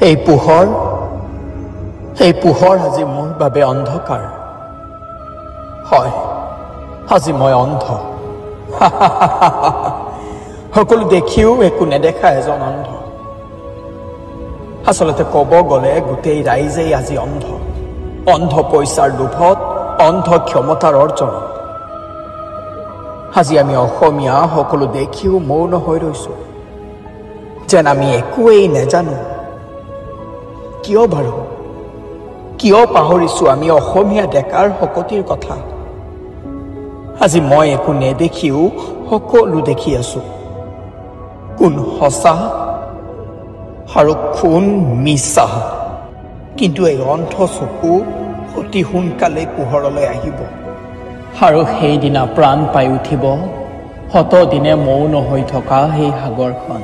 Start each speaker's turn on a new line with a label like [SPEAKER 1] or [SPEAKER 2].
[SPEAKER 1] এই পোহৰ আজি মোৰ বাবে অন্ধকাৰ হয় আজি মই অন্ধ সকলো দেখিও একো নেদেখা এজন অন্ধ আসলতে ক'ব গ'লে গোটেই ৰাইজেই আজি অন্ধ পইচাৰ লোভত অন্ধ ক্ষমতাৰ অৰ্জনত আজি আমি অসমীয়া সকলো দেখিও মৌন হৈ ৰৈছো যেন আমি একোৱেই নেজানো কিয় বাৰু কিয় পাহৰিছো আমি অসমীয়া ডেকাৰ শকতিৰ কথা আজি মই একো নেদেখিও সকলো দেখি আছো কোন সঁচা আৰু কোন মিছা কিন্তু এই অন্ধ চকু অতি সোনকালে পোহৰলৈ আহিব আৰু সেইদিনা প্ৰাণ পাই উঠিব শতদিনে মৌন হৈ থকা সেই সাগৰখন